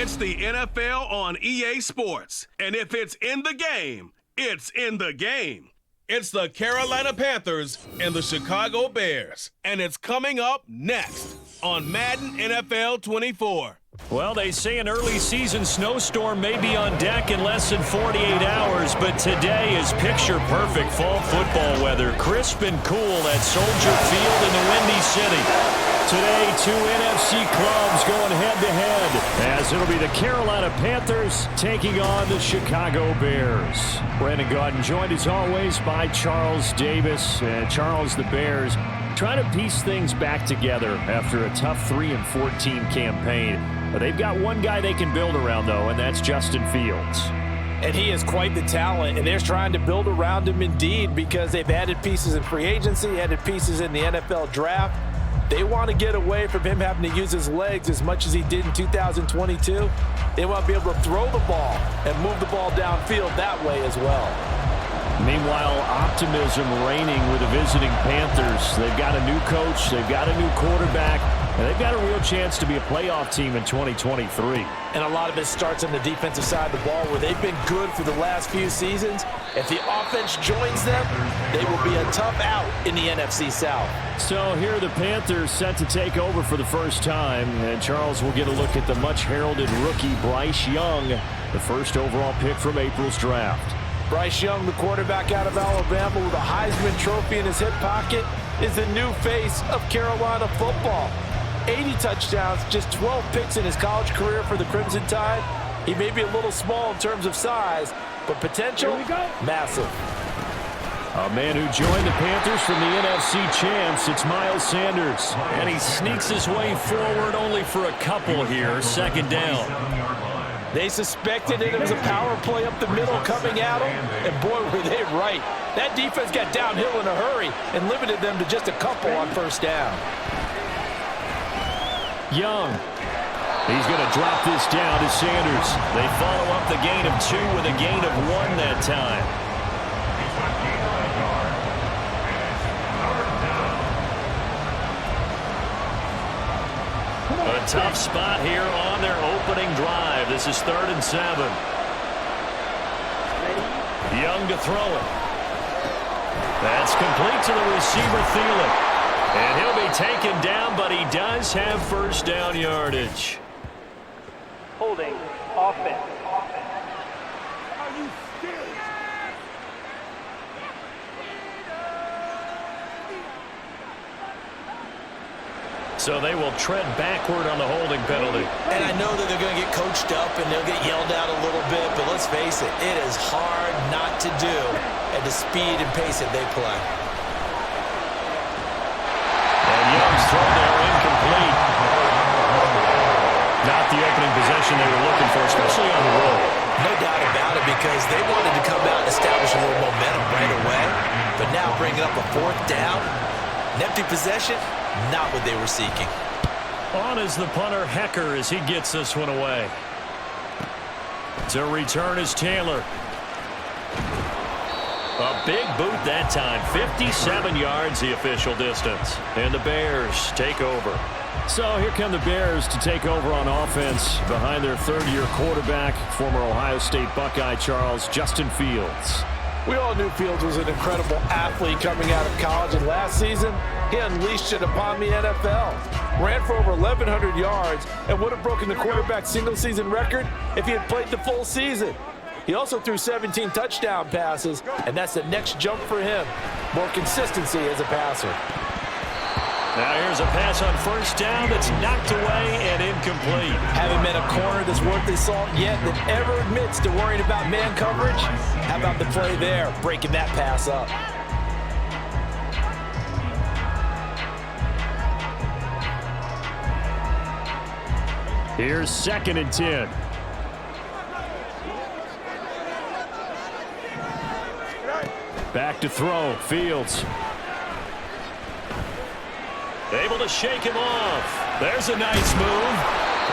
It's the NFL on EA Sports. And if it's in the game, it's in the game. It's the Carolina Panthers and the Chicago Bears. And it's coming up next on Madden NFL 24. Well, they say an early season snowstorm may be on deck in less than 48 hours, but today is picture-perfect fall football weather. Crisp and cool at Soldier Field in the Windy City. Today, two NFC clubs going head-to-head, as it'll be the Carolina Panthers taking on the Chicago Bears. Brandon Gaudin joined as always by Charles Davis. And Charles, the Bears trying to piece things back together after a tough 3-14 campaign. But they've got one guy they can build around, though, and that's Justin Fields. And he is quite the talent, and they're trying to build around him indeed because they've added pieces in free agency, added pieces in the NFL draft. They want to get away from him having to use his legs as much as he did in 2022. They want to be able to throw the ball and move the ball downfield that way as well. Meanwhile, optimism reigning with the visiting Panthers. They've got a new coach, they've got a new quarterback, and they've got a real chance to be a playoff team in 2023. And a lot of it starts on the defensive side of the ball where they've been good for the last few seasons. If the offense joins them, they will be a tough out in the NFC South. So here are the Panthers set to take over for the first time. And Charles will get a look at the much-heralded rookie Bryce Young, the first overall pick from April's draft. Bryce Young, the quarterback out of Alabama with a Heisman Trophy in his hip pocket, is the new face of Carolina football. 80 touchdowns, just 12 picks in his college career for the Crimson Tide. He may be a little small in terms of size, but potential, massive. A man who joined the Panthers from the NFC champs, it's Miles Sanders. And he sneaks his way forward only for a couple here, second down. They suspected it was a power play up the middle coming at them, and boy, were they right. That defense got downhill in a hurry and limited them to just a couple on first down. Young. He's going to drop this down to Sanders. They follow up the gain of 2 with a gain of 1 that time. A tough spot here on their opening drive. This is 3rd and 7. Young to throw it. That's complete to the receiver, Thielen. And he'll be taken down, but he does have first down yardage. Holding offense. Are you serious? So they will tread backward on the holding penalty. And I know that they're going to get coached up and they'll get yelled at a little bit, but let's face it, it is hard not to do at the speed and pace that they play. Young's throw there incomplete. Not the opening possession they were looking for, especially on the road. No doubt about it, because they wanted to come out and establish a little momentum right away. But now bringing up a 4th down, an empty possession, not what they were seeking. On is the punter Hecker as he gets this one away. To return is Taylor. A big boot that time, 57 yards the official distance. And the Bears take over. So here come the Bears to take over on offense behind their 3rd-year quarterback, former Ohio State Buckeye Charles Justin Fields. We all knew Fields was an incredible athlete coming out of college, and last season, he unleashed it upon the NFL. Ran for over 1,100 yards and would have broken the quarterback single-season record if he had played the full season. He also threw 17 touchdown passes, and that's the next jump for him. More consistency as a passer. Now here's a pass on first down that's knocked away and incomplete. Haven't met a corner that's worth his salt yet that ever admits to worrying about man coverage. How about the play there, breaking that pass up? Here's 2nd and 10. Back to throw, Fields. Able to shake him off. There's a nice move.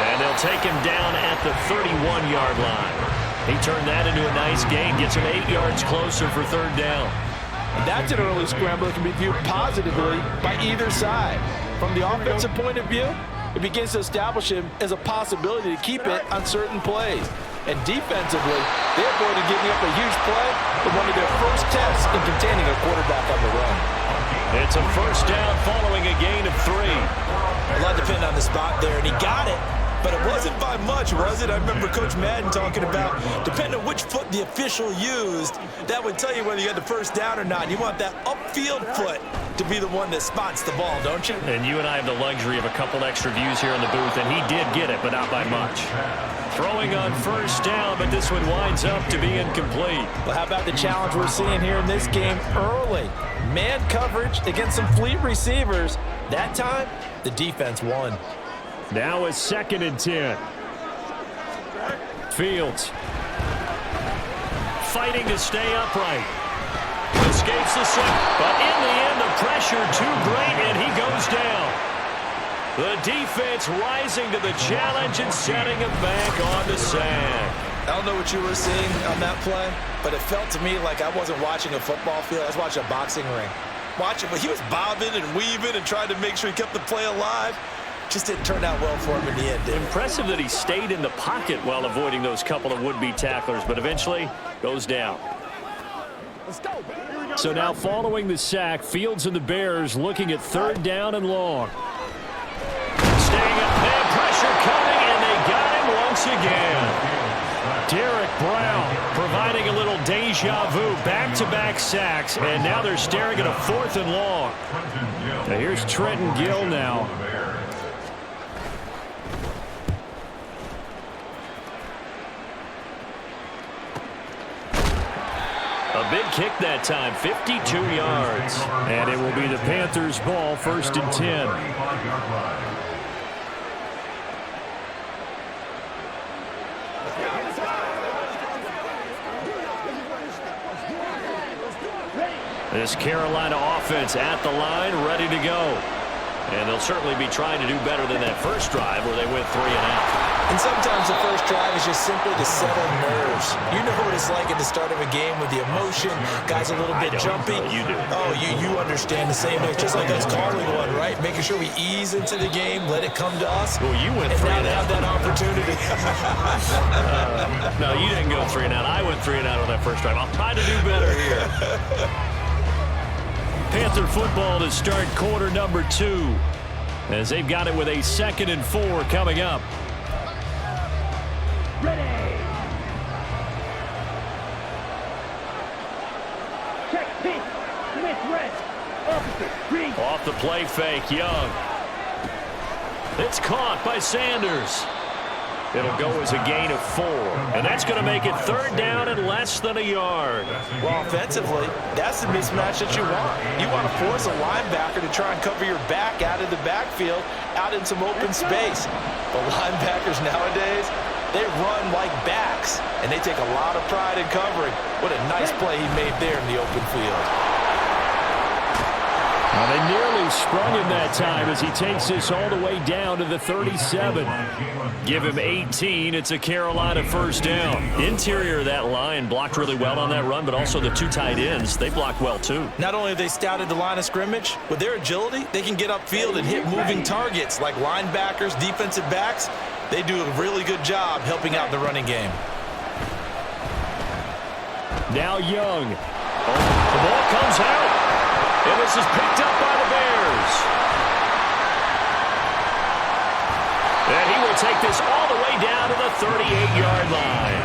And they'll take him down at the 31-yard line. He turned that into a nice gain. Gets him 8 yards closer for 3rd down. And that's an early scramble that can be viewed positively by either side. From the offensive point of view, it begins to establish him as a possibility to keep it on certain plays. And defensively, they avoided giving up a huge play with one of their first tests in containing a quarterback on the run. It's a first down following a gain of 3. A lot depended on the spot there, and he got it. But it wasn't by much, was it? I remember Coach Madden talking about, depending on which foot the official used, that would tell you whether you had the first down or not. You want that upfield foot to be the one that spots the ball, don't you? And you and I have the luxury of a couple extra views here in the booth, and he did get it, but not by much. Throwing on first down, but this one winds up to be incomplete. Well, how about the challenge we're seeing here in this game early? Man coverage against some fleet receivers. That time, the defense won. Now a 2nd and 10. Fields fighting to stay upright. Escapes the sack, but in the end, the pressure too great, and he goes down. The defense rising to the challenge and setting him back on the sack. I don't know what you were seeing on that play, but it felt to me like I wasn't watching a football field. I was watching a boxing ring. Watching, but he was bobbing and weaving and trying to make sure he kept the play alive. Just didn't turn out well for him in the end, did it? Impressive that he stayed in the pocket while avoiding those couple of would-be tacklers, but eventually goes down. So now following the sack, Fields and the Bears looking at 3rd down and long. Staying up there, pressure coming, and they got him once again. Derek Brown providing a little deja vu, back-to-back sacks, and now they're staring at a 4th and long. Now here's Trenton Gill now. A big kick that time, 52 yards. And it will be the Panthers' ball, 1st and 10. This Carolina offense at the line, ready to go. And they'll certainly be trying to do better than that first drive where they went 3 and out. And sometimes the first drive is just simply to settle nerves. You know what it's like at the start of a game with the emotion, guys a little bit jumpy. You do. Oh, you understand the same. It's just like us calling one, right? Making sure we ease into the game, let it come to us. Well, you went and 3 now and they out. have that opportunity. No, you didn't go 3 and out. I went 3 and out on that first drive. I'll try to do better here. Panther football to start quarter number 2, as they've got it with a 2nd and 4 coming up. Ready. Check pitch. Commit rest. Officer, green. Off the play fake, Young. It's caught by Sanders. It'll go as a gain of 4, and that's going to make it 3rd down and less than a yard. Well, offensively, that's the mismatch that you want. You want to force a linebacker to try and cover your back out of the backfield, out in some open space. But linebackers nowadays, they run like backs, and they take a lot of pride in covering. What a nice play he made there in the open field. Well, they nearly sprung him that time as he takes this all the way down to the 37. Give him 18. It's a Carolina first down. Interior of that line blocked really well on that run, but also the 2 tight ends, they blocked well too. Not only have they scouted the line of scrimmage, with their agility, they can get upfield and hit moving targets like linebackers, defensive backs. They do a really good job helping out the running game. Now Young. The ball comes out. And this is picked up by the Bears. And he will take this all the way down to the 38-yard line.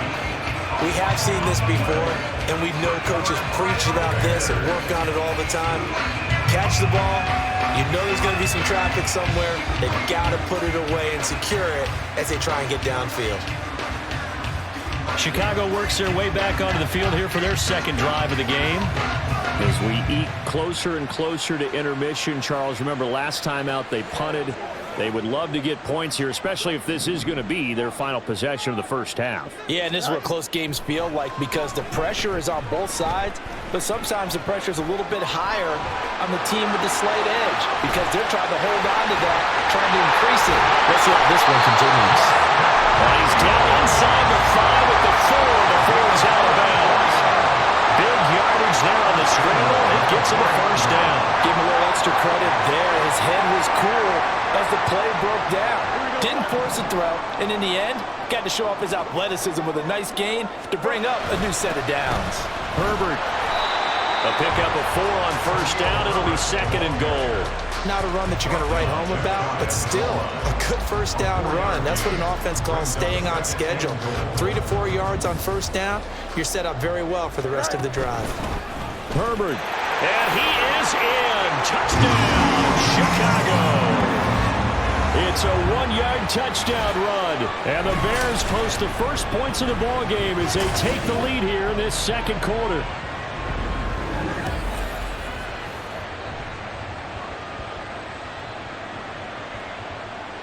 We have seen this before, and we know coaches preach about this and work on it all the time. Catch the ball. You know there's going to be some traffic somewhere. They've got to put it away and secure it as they try and get downfield. Chicago works their way back onto the field here for their 2nd drive of the game. As we eke closer and closer to intermission, Charles, remember last time out they punted. They would love to get points here, especially if this is going to be their final possession of the first half. Yeah, and this is what close games feel like because the pressure is on both sides, but sometimes the pressure is a little bit higher on the team with the slight edge because they're trying to hold on to that, trying to increase it. Let's see how this one continues. And he's down inside the 5 at the 4 before he's out of bounds. Big yardage yards there on the scramble. It gets him a first down. Give him a little extra credit there. His head was cool as the play broke down. Didn't force a throw, and in the end, got to show off his athleticism with a nice gain to bring up a new set of downs. Herbert. A pickup of 4 on first down. It'll be 2nd and goal. Not a run that you're going to write home about, but still a good first down run. That's what an offense calls staying on schedule. 3 to 4 yards on first down. You're set up very well for the rest of the drive. Herbert. And he is in. Touchdown, Chicago. It's a 1-yard touchdown run. And the Bears post the first points of the ball game as they take the lead here in this second quarter.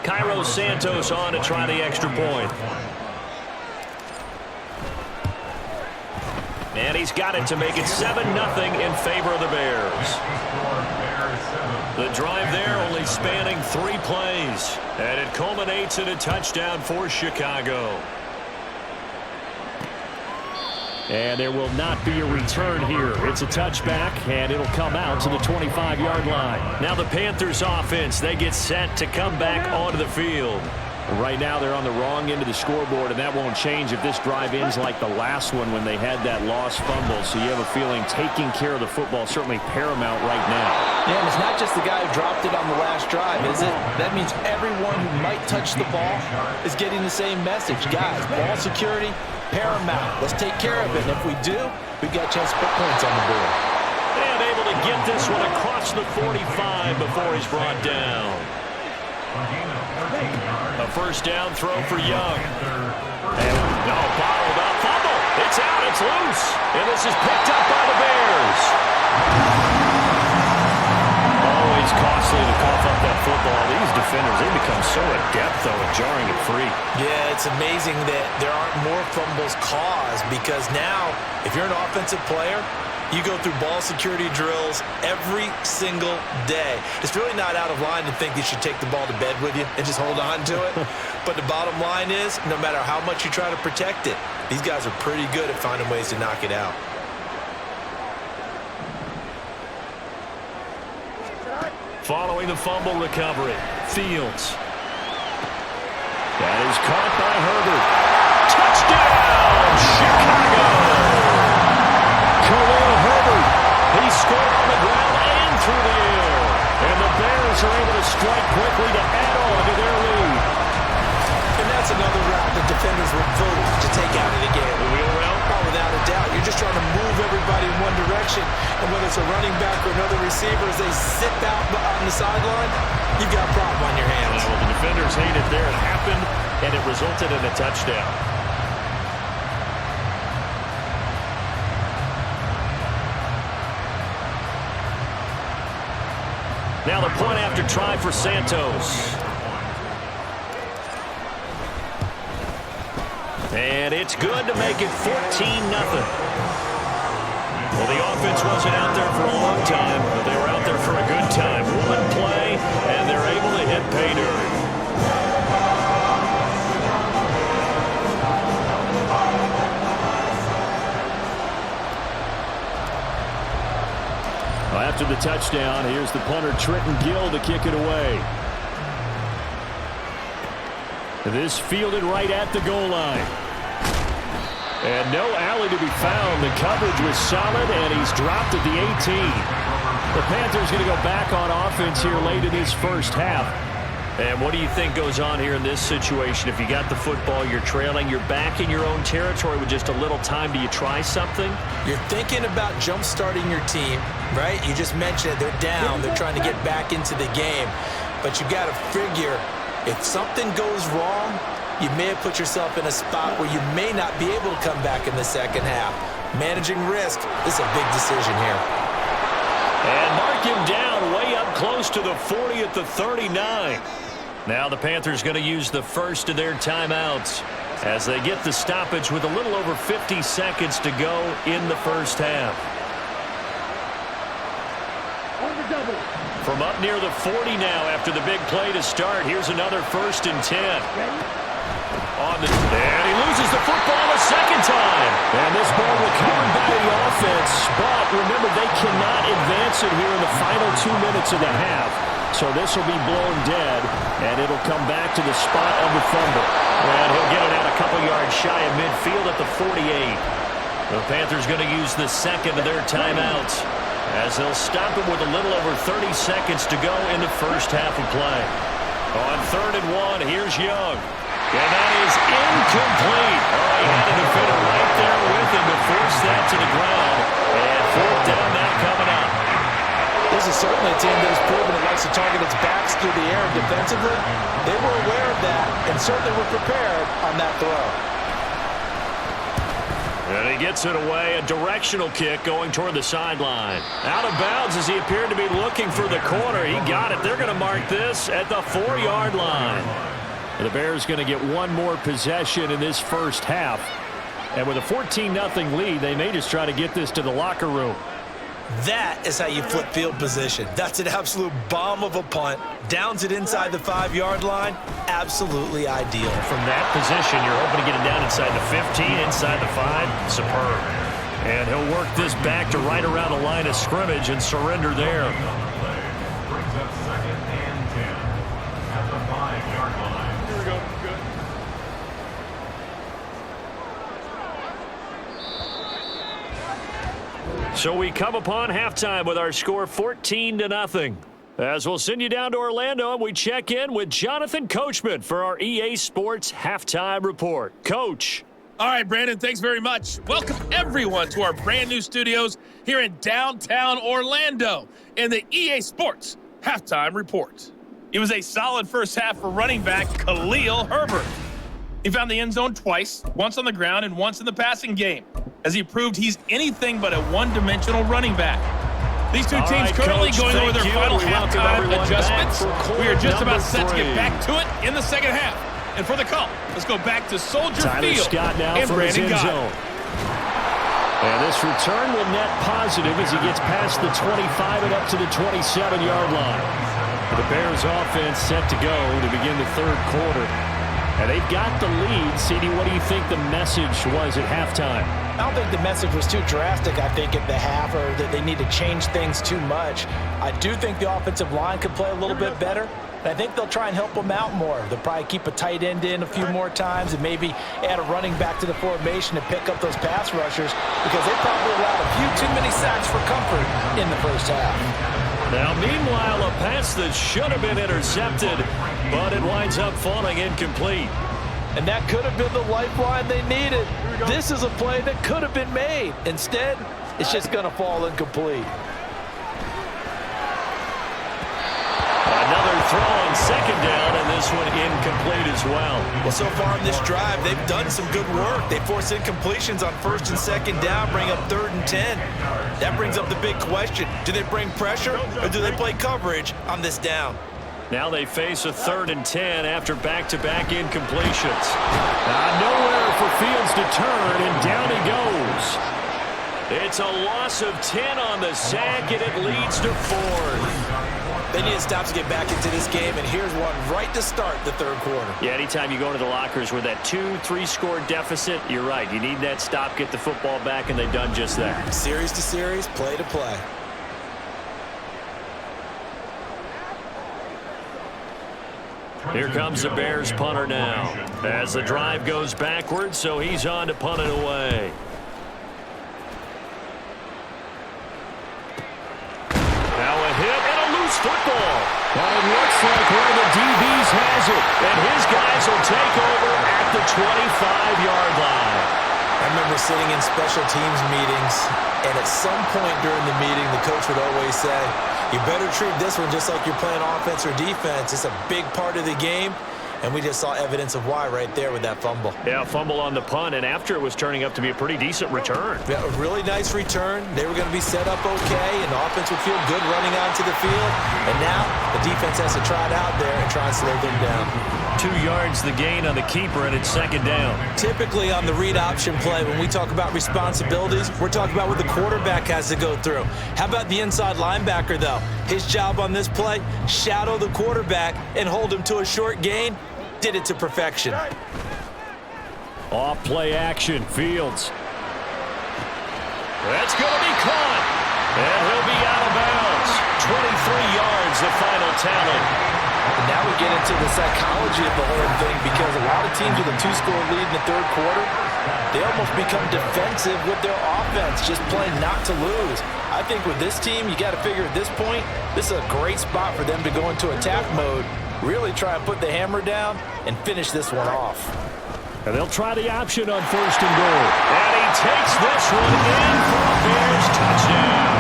Cairo Santos on to try the extra point. And he's got it to make it 7-0 in favor of the Bears. The drive there only spanning 3 plays. And it culminates in a touchdown for Chicago. And there will not be a return here. It's a touchback, and it'll come out to the 25-yard line. Now the Panthers offense, they get set to come back onto the field. Right now they're on the wrong end of the scoreboard, and that won't change if this drive ends like the last one when they had that lost fumble. So you have a feeling taking care of the football is certainly paramount right now. Yeah, and it's not just the guy who dropped it on the last drive, is it? That means everyone who might touch the ball is getting the same message. Guys, ball security, paramount. Let's take care of it. And if we do, we've got a chance to put points on the board. And able to get this one across the 45 before he's brought down. A first down throw for Young. And bottled up fumble. It's out. It's loose. And this is picked up by the Bears. Always costly to cough up that football. These defenders, they become so adept, though, at jarring it free. Yeah, it's amazing that there aren't more fumbles caused because now, if you're an offensive player, you go through ball security drills every single day. It's really not out of line to think you should take the ball to bed with you and just hold on to it. But the bottom line is, no matter how much you try to protect it, these guys are pretty good at finding ways to knock it out. Following the fumble recovery, Fields. That is caught by Herbert. Touchdown, Chicago! Khalil Herbert, he scored on the ground and through the air. And the Bears are able to strike quickly to add on to their lead. And that's another route that defenders would vote to take out of the game. The wheel route? Oh, without a doubt. You're just trying to move everybody in one direction. And whether it's a running back or another receiver, as they sit out on the sideline, you've got a problem on your hands. Well, the defenders hate it there. It happened, and it resulted in a touchdown. Now the point after try for Santos. And it's good to make it 14-0. Well, the offense wasn't out there for a long time, but they were out there for a good time. One play, and they're able to hit pay dirt. After the touchdown, here's the punter Trenton Gill to kick it away. This fielded right at the goal line. And no alley to be found. The coverage was solid, and he's dropped at the 18. The Panthers going to go back on offense here late in this first half. And what do you think goes on here in this situation? If you got the football, you're trailing, you're back in your own territory with just a little time. Do you try something? You're thinking about jump-starting your team, right? You just mentioned it. They're down. They're trying to get back into the game. But you got to figure, if something goes wrong, you may have put yourself in a spot where you may not be able to come back in the second half. Managing risk is a big decision here. And mark him down way up close to the 40 at the 39. Now the Panthers going to use the first of their timeouts as they get the stoppage with a little over 50 seconds to go in the first half. From up near the 40 now after the big play to start, here's another 1st and 10. And he loses the football a second time. And this ball recovered by the offense. But remember, they cannot advance it here in the final 2 minutes of the half. So this will be blown dead, and it'll come back to the spot of the fumble. And he'll get it out a couple yards shy of midfield at the 48. The Panthers going to use the second of their timeouts, as they'll stop it with a little over 30 seconds to go in the first half of play. On 3rd and 1, here's Young. And that is incomplete. Oh, he had a defender right there with him to force that to the ground. And 4th down now coming up. This is certainly a team that has proven it likes to target its backs through the air defensively. They were aware of that and certainly were prepared on that throw. And he gets it away, a directional kick going toward the sideline. Out of bounds as he appeared to be looking for the corner. He got it. They're going to mark this at the 4-yard line. And the Bears going to get one more possession in this first half. And with a 14-0 lead, they may just try to get this to the locker room. That is how you flip field position. That's an absolute bomb of a punt. Downs it inside the 5-yard line. Absolutely ideal. From that position, you're hoping to get it down inside the 15, inside the 5. Superb. And he'll work this back to right around the line of scrimmage and surrender there. So we come upon halftime with our score 14-0. As we'll send you down to Orlando, and we check in with Jonathan Coachman for our EA Sports Halftime Report. Coach. All right, Brandon, thanks very much. Welcome, everyone, to our brand-new studios here in downtown Orlando in the EA Sports Halftime Report. It was a solid first half for running back Khalil Herbert. He found the end zone twice, once on the ground and once in the passing game, as he proved he's anything but a one-dimensional running back. These two teams currently going over their final halftime adjustments. We are just about set to get back to it in the second half. And for the call, let's go back to Soldier Field and Brandon Gott. And this return will net positive as he gets past the 25 and up to the 27-yard line. The Bears offense set to go to begin the third quarter. And they've got the lead. CD, what do you think the message was at halftime? I don't think the message was too drastic, I think, at the half, or that they need to change things too much. I do think the offensive line could play a little bit better. And I think they'll try and help them out more. They'll probably keep a tight end in a few more times and maybe add a running back to the formation to pick up those pass rushers, because they probably allowed a few too many sacks for comfort in the first half. Now, meanwhile, a pass that should have been intercepted, but it winds up falling incomplete. And that could have been the lifeline they needed. This is a play that could have been made. Instead, it's just going to fall incomplete. Another throw on second down, and this one incomplete as well. Well, so far in this drive, they've done some good work. They force incompletions on first and second down, bring up 3rd and 10. That brings up the big question. Do they bring pressure, or do they play coverage on this down? Now they face a 3rd and 10 after back-to-back incompletions. Nowhere for Fields to turn, and down he goes. It's a loss of 10 on the sack, and it leads to 4th. They need to stop to get back into this game, and here's one right to start the third quarter. Yeah, anytime you go into the lockers with that 2-3 score deficit, you're right. You need that stop, get the football back, and they've done just that. Series to series, play to play. Here comes the Bears punter now, as the drive goes backwards, so he's on to punt it away. Now a hit and a loose football. But it looks like one of the DBs has it, and his guys will take over at the 25-yard line. I remember sitting in special teams meetings, and at some point during the meeting, the coach would always say, you better treat this one just like you're playing offense or defense. It's a big part of the game, and we just saw evidence of why right there with that fumble. Yeah, fumble on the punt, and after it was turning up to be a pretty decent return. Yeah, a really nice return. They were going to be set up okay, and the offense would feel good running onto the field. And now the defense has to try it out there and try and slow them down. 2 yards the gain on the keeper, and it's second down. Typically on the read option play, when we talk about responsibilities, we're talking about what the quarterback has to go through. How about the inside linebacker, though? His job on this play, shadow the quarterback and hold him to a short gain. Did it to perfection. Off play action, Fields. That's going to be caught. And he'll be out of bounds. 23 yards, the final tally. And now we get into the psychology of the whole thing, because a lot of teams with a 2-score lead in the third quarter, they almost become defensive with their offense, just playing not to lose. I think with this team, you got to figure at this point, this is a great spot for them to go into attack mode, really try and put the hammer down and finish this one off. And they'll try the option on 1st and goal. And he takes this one in for a Bears touchdown.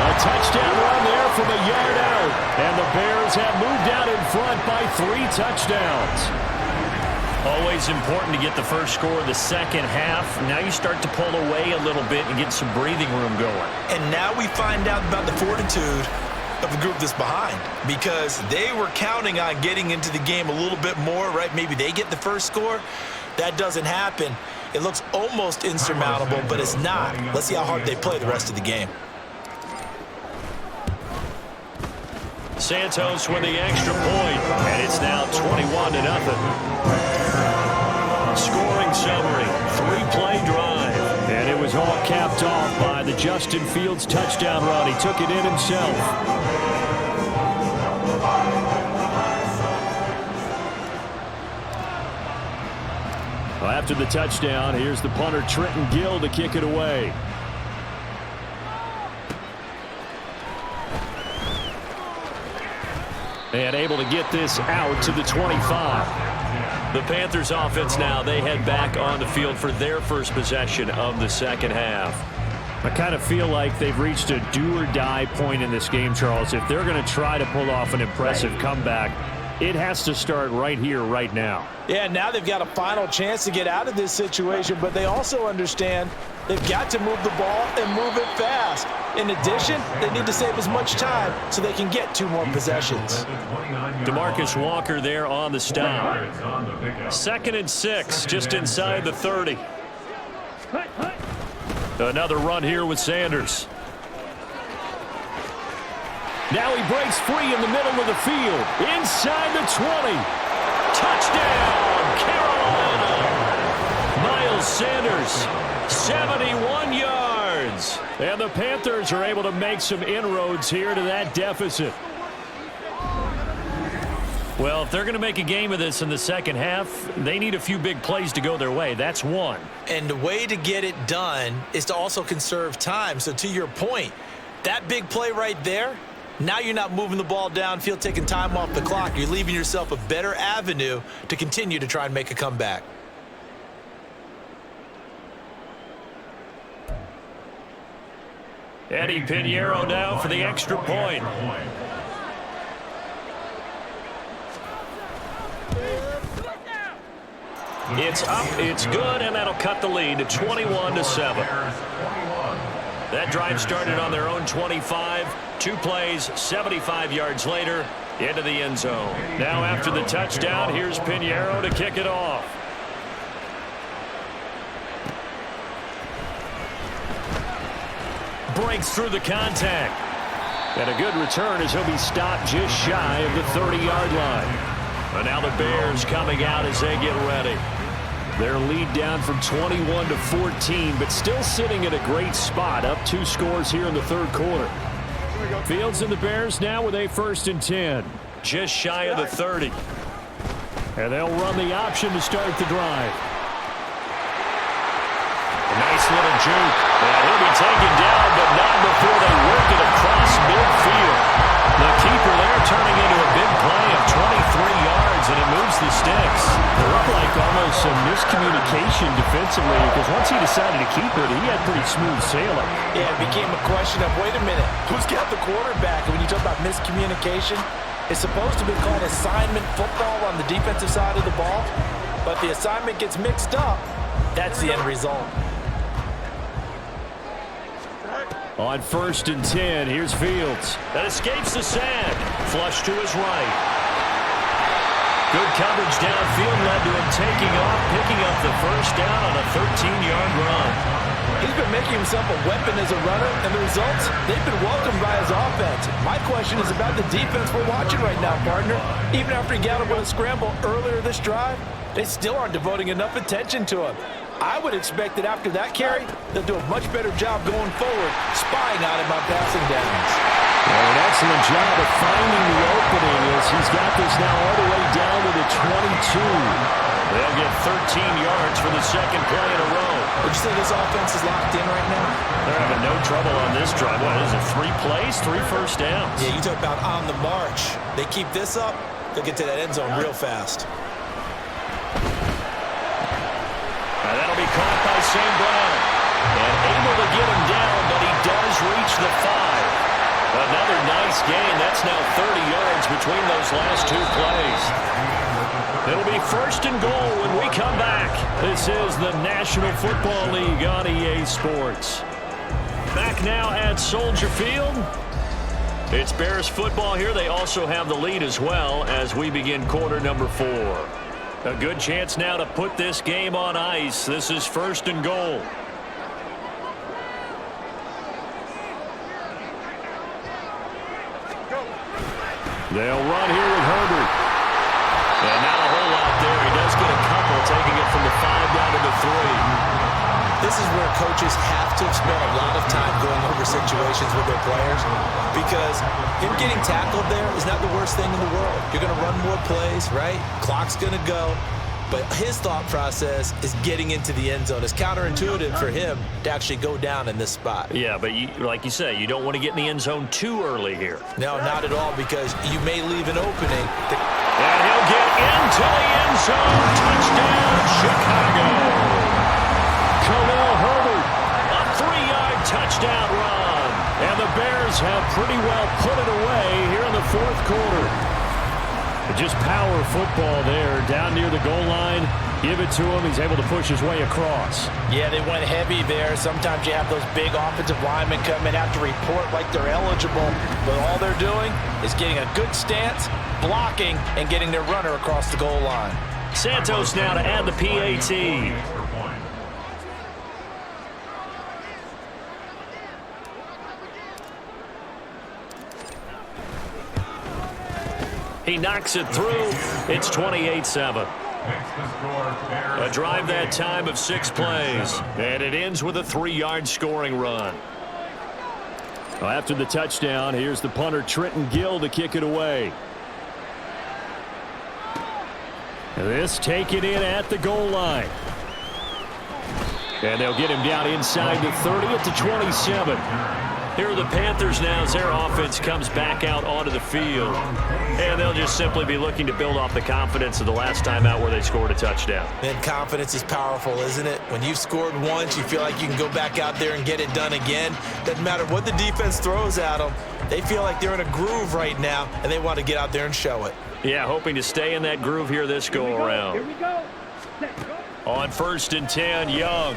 A touchdown run there from a yard out. And the Bears have moved out in front by 3 touchdowns. Always important to get the first score of the second half. Now you start to pull away a little bit and get some breathing room going. And now we find out about the fortitude of the group that's behind, because they were counting on getting into the game a little bit more, right? Maybe they get the first score. That doesn't happen. It looks almost insurmountable, but it's not. Let's see how hard they play the rest of the game. Santos with the extra point, and it's now 21-0. Scoring summary, 3-play drive. And it was all capped off by the Justin Fields touchdown run. He took it in himself. Well, after the touchdown, here's the punter Trenton Gill to kick it away. And able to get this out to the 25. The Panthers offense now, they head back on the field for their first possession of the second half. I kind of feel like they've reached a do-or-die point in this game, Charles. If they're going to try to pull off an impressive comeback, it has to start right here, right now. Yeah, now they've got a final chance to get out of this situation, but they also understand they've got to move the ball and move it fast. In addition, they need to save as much time so they can get 2 more possessions. DeMarcus Walker there on the stop. 2nd and 6, just inside the 30. Another run here with Sanders. Now he breaks free in the middle of the field. Inside the 20. Touchdown, Carolina. Miles Sanders, 71 yards. And the Panthers are able to make some inroads here to that deficit. Well, if they're going to make a game of this in the second half, they need a few big plays to go their way. That's one. And the way to get it done is to also conserve time. So to your point, that big play right there, now you're not moving the ball downfield, taking time off the clock. You're leaving yourself a better avenue to continue to try and make a comeback. Eddie Pinheiro now for the extra point. It's up, it's good, and that'll cut the lead to 21-7. That drive started on their own 25. 2 plays, 75 yards later, into the end zone. Now after the touchdown, here's Pinheiro to kick it off. Breaks through the contact. And a good return as he'll be stopped just shy of the 30-yard line. And now the Bears coming out as they get ready. Their lead down from 21 to 14, but still sitting at a great spot, up 2 scores here in the third quarter. Fields and the Bears now with a 1st and 10, just shy of the 30. And they'll run the option to start the drive. A nice little juke. And he'll be taken down, but not before they work it across midfield. The keeper there turning into a big play of 23 yards, and it moves the sticks. It looked like almost some miscommunication defensively, because once he decided to keep it, he had pretty smooth sailing. Yeah, it became a question of, wait a minute, who's got the quarterback? And when you talk about miscommunication, it's supposed to be called assignment football on the defensive side of the ball, but the assignment gets mixed up. That's the end result. On 1st and 10, here's Fields. That escapes the sack. Flush to his right. Good coverage downfield led to him taking off, picking up the first down on a 13-yard run. He's been making himself a weapon as a runner, and the results, they've been welcomed by his offense. My question is about the defense we're watching right now, partner. Even after he got him with a scramble earlier this drive, they still aren't devoting enough attention to him. I would expect that after that carry, they'll do a much better job going forward, spying on him on passing downs. Well, an excellent job of finding the opening as he's got this now all the way down to the 22. They'll get 13 yards for the second play in a row. Would you say this offense is locked in right now? They're having no trouble on this drive. What is it, 3 plays, 3 first downs? Yeah, you talk about on the march. They keep this up, they'll get to that end zone real fast. That'll be caught by St. Brown. And able to get him down, but he does reach the 5. Another nice gain. That's now 30 yards between those last 2 plays. It'll be first and goal when we come back. This is the National Football League on EA Sports. Back now at Soldier Field. It's Bears football here. They also have the lead as well as we begin quarter number 4. A good chance now to put this game on ice. This is first and goal. They'll run here with Herbert. And not a whole lot there. He does get a couple, taking it from the 5 down to the 3. This is where coaches have to spend a lot of time going over situations with their players, because him getting tackled there is not the worst thing in the world. You're going to run more plays, right? Clock's going to go. But his thought process is getting into the end zone. It's counterintuitive for him to actually go down in this spot. Yeah, but like you say, you don't want to get in the end zone too early here. No, not at all, because you may leave an opening. And he'll get into the end zone. Touchdown, Chicago. Khalil Herbert, a 3-yard touchdown run. And the Bears have pretty well put it away here in the 4th quarter. Just power football there, down near the goal line. Give it to him. He's able to push his way across. Yeah, they went heavy there. Sometimes you have those big offensive linemen come in, have to report like they're eligible. But all they're doing is getting a good stance, blocking, and getting their runner across the goal line. Santos now to add the PAT. He knocks it through. It's 28-7. A drive that time of 6 plays. And it ends with a 3-yard scoring run. Well, after the touchdown, here's the punter Trenton Gill to kick it away. This taken in at the goal line. And they'll get him down inside the 30 at the 27. Here are the Panthers now as their offense comes back out onto the field. And they'll just simply be looking to build off the confidence of the last time out where they scored a touchdown. And confidence is powerful, isn't it? When you've scored once, you feel like you can go back out there and get it done again. Doesn't matter what the defense throws at them. They feel like they're in a groove right now, and they want to get out there and show it. Yeah, hoping to stay in that groove here this go-around. Here we go. On 1st and 10, Young.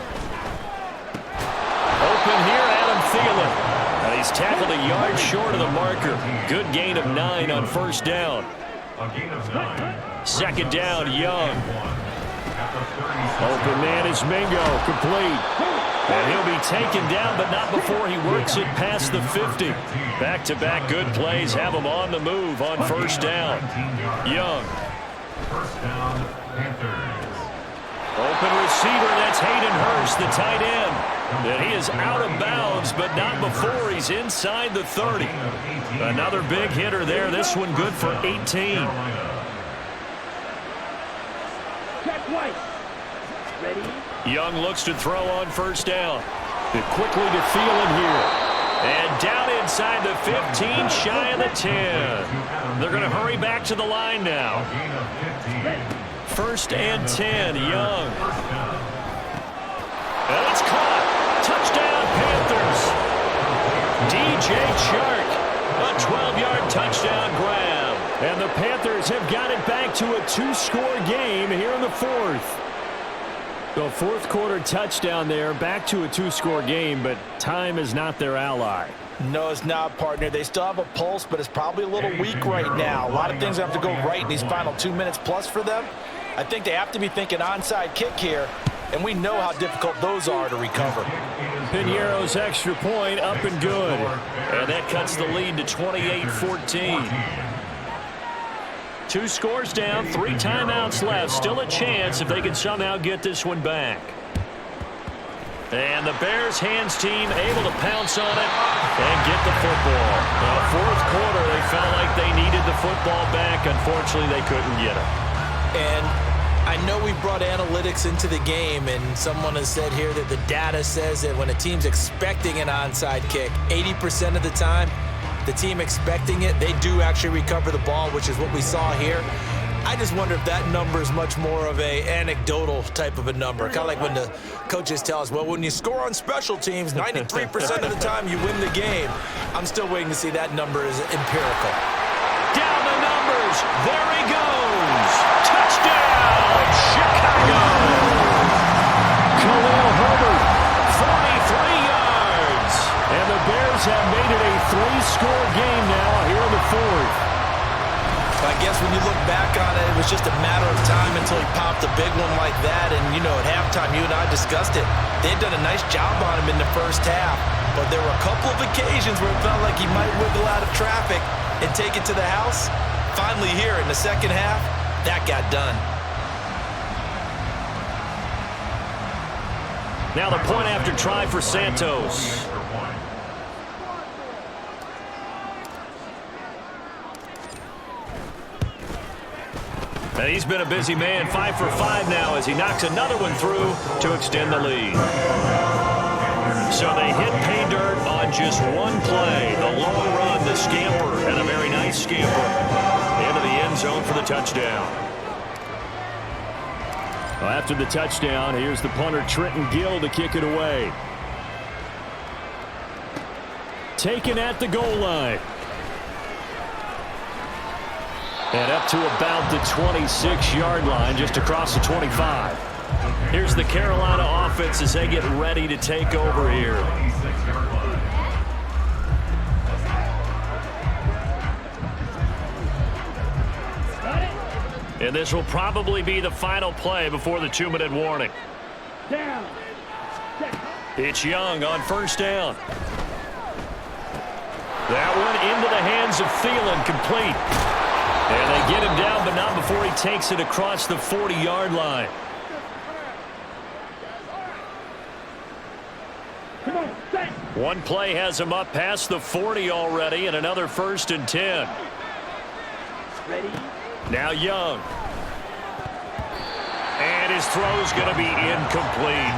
Open here, Adam Thielen. And he's tackled a yard short of the marker. Good gain of 9 on 1st down. 2nd down, Young. Open man is Mingo, complete. And he'll be taken down, but not before he works it past the 50. Back-to-back good plays have him on the move on 1st down. Young. Open receiver, that's Hayden Hurst, the tight end. And he is out of bounds, but not before he's inside the 30. Another big hitter there. This one good for 18. Check white. Ready? Young looks to throw on 1st down. And quickly to Thielen here. And down inside the 15, shy of the 10. They're going to hurry back to the line now. 1st and 10, Young. And it's caught. Touchdown, Panthers. DJ Chark, a 12-yard touchdown grab. And the Panthers have got it back to a 2-score game here in the 4th. The 4th quarter touchdown there, back to a 2-score game, but time is not their ally. No, it's not, partner. They still have a pulse, but it's probably a little weak right now. A lot of things have to go right in these final 2 minutes plus for them. I think they have to be thinking onside kick here, and we know how difficult those are to recover. Piñeiro's extra point up and good. And that cuts the lead to 28-14. 2 scores down, 3 timeouts left. Still a chance if they can somehow get this one back. And the Bears hands team able to pounce on it and get the football. Now, fourth quarter, they felt like they needed the football back. Unfortunately, they couldn't get it. And I know we brought analytics into the game, and someone has said here that the data says that when a team's expecting an onside kick, 80% of the time, the team expecting it, they do actually recover the ball, which is what we saw here. I just wonder if that number is much more of a anecdotal type of a number. Kind of like when the coaches tell us, well, when you score on special teams, 93% of the time you win the game. I'm still waiting to see that number is empirical. Down the numbers. There he goes. Touchdown, Chicago. Khalil Herbert, 43 yards. And the Bears have made it a 3-score game now here in the fourth. I guess when you look back on it, it was just a matter of time until he popped a big one like that. And, you know, at halftime, you and I discussed it. They had done a nice job on him in the first half. But there were a couple of occasions where it felt like he might wiggle out of traffic and take it to the house. Finally here in the second half, that got done. Now the point after try for Santos. And he's been a busy man, 5 for 5 now as he knocks another one through to extend the lead. So they hit pay dirt on just one play. The long run, the scamper, and a very nice scamper into the end zone for the touchdown. Well, after the touchdown, here's the punter Trenton Gill to kick it away. Taken at the goal line. And up to about the 26-yard line, just across the 25. Here's the Carolina offense as they get ready to take over here. And this will probably be the final play before the 2-minute warning. Down. It's Young on first down. That one into the hands of Thielen, complete. And they get him down, but not before he takes it across the 40-yard line. Come on, set. One play has him up past the 40 already, and another 1st and 10. Ready? Now Young. And his throw's going to be incomplete.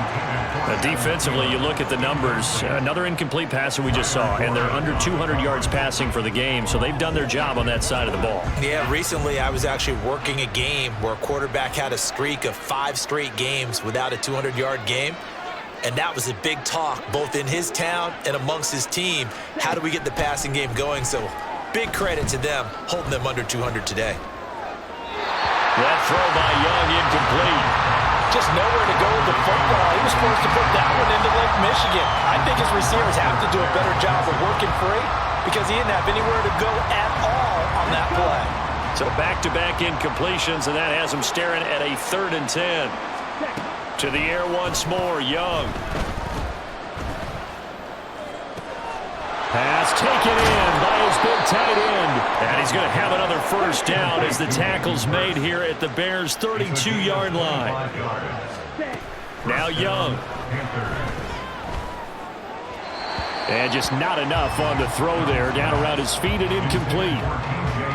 Defensively, you look at the numbers. Another incomplete passer we just saw, and they're under 200 yards passing for the game, so they've done their job on that side of the ball. Yeah, recently I was actually working a game where a quarterback had a streak of 5 straight games without a 200-yard game, and that was a big talk both in his town and amongst his team. How do we get the passing game going? So big credit to them holding them under 200 today. That throw by Young incomplete. Just nowhere to go with the football. He was supposed to put that one into Lake Michigan. I think his receivers have to do a better job of working free because he didn't have anywhere to go at all on that play. So back-to-back incompletions, and that has him staring at a 3rd and 10. To the air once more, Young. Pass taken in by his big tight end. And he's going to have another first down as the tackle's made here at the Bears' 32-yard line. Now Young. And just not enough on the throw there. Down around his feet and incomplete.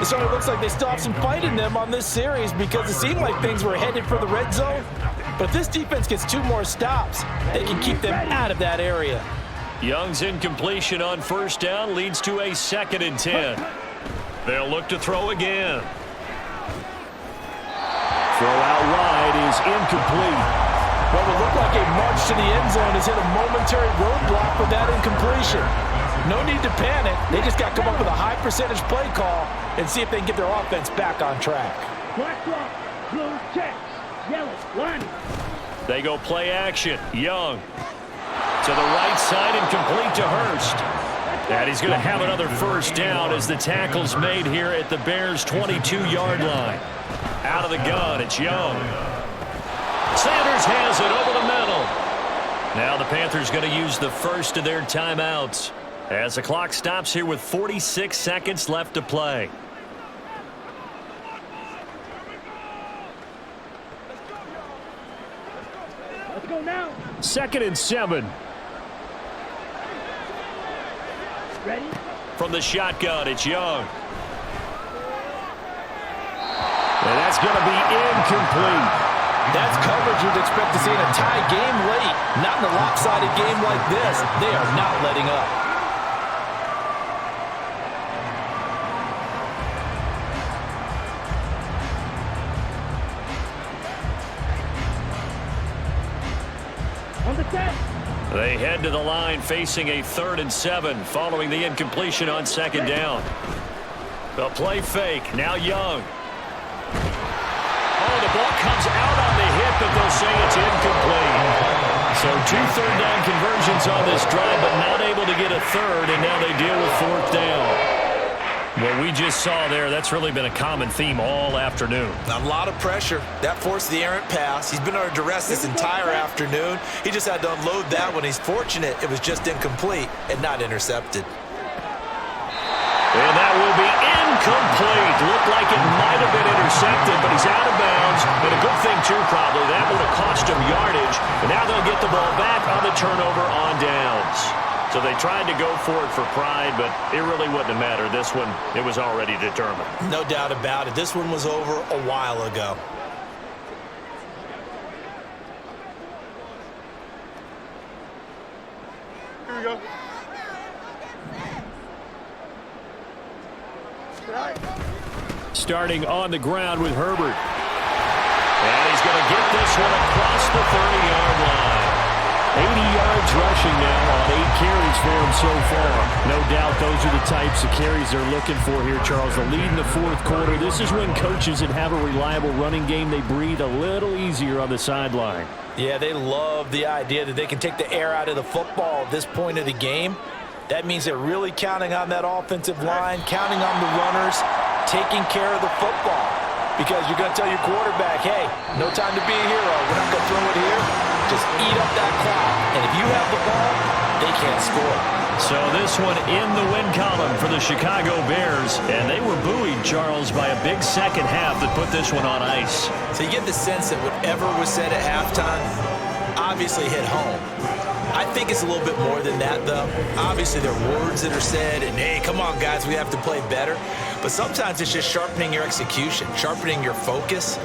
It certainly looks like they still have some fight in them on this series because it seemed like things were headed for the red zone. But if this defense gets 2 more stops, they can keep them out of that area. Young's incompletion on first down leads to a 2nd and 10. They'll look to throw again. Throw out wide is incomplete. What would look like a march to the end zone has hit a momentary roadblock with that incompletion. No need to panic. They just got to come up with a high percentage play call and see if they can get their offense back on track. Black rock, blue checks, yellow, line. They go play action. Young. To the right side and complete to Hurst. And he's going to have another first down as the tackle's made here at the Bears' 22-yard line. Out of the gun, it's Young. Sanders has it over the middle. Now the Panthers going to use the first of their timeouts as the clock stops here with 46 seconds left to play. Let's go now. 2nd and 7. Ready? From the shotgun, it's Young. And that's going to be incomplete. That's coverage you'd expect to see in a tie game late. Not in a lopsided game like this. They are not letting up. On the set. They head to the line facing a 3rd and 7 following the incompletion on 2nd down. The play fake. Now Young. Oh, the ball comes out on the hit, but they'll say it's incomplete. So 2 3rd down conversions on this drive, but not able to get a 3rd, and now they deal with 4th down. What we just saw there, that's really been a common theme all afternoon. A lot of pressure. That forced the errant pass. He's been under duress this entire afternoon. He just had to unload that one. He's fortunate it was just incomplete and not intercepted. And that will be incomplete. Looked like it might have been intercepted, but he's out of bounds. And a good thing, too, probably. That would have cost him yardage. And now they'll get the ball back on the turnover on downs. So they tried to go for it for pride, but it really wouldn't have mattered. This one, it was already determined. No doubt about it. This one was over a while ago. Here we go. Starting on the ground with Herbert. And he's going to get this one across the 30-yard line. 80 yards rushing now on 8 carries for him so far. No doubt those are the types of carries they're looking for here, Charles. The lead in the 4th quarter. This is when coaches that have a reliable running game, they breathe a little easier on the sideline. Yeah, they love the idea that they can take the air out of the football at this point of the game. That means they're really counting on that offensive line, counting on the runners, taking care of the football. Because you're going to tell your quarterback, hey, no time to be a hero. We're not going to throw it here. Just eat up that clock. And if you have the ball, they can't score. So this one in the win column for the Chicago Bears. And they were buoyed, Charles, by a big second half that put this one on ice. So you get the sense that whatever was said at halftime obviously hit home. I think it's a little bit more than that, though. Obviously, there are words that are said, and, hey, come on, guys, we have to play better. But sometimes it's just sharpening your execution, sharpening your focus.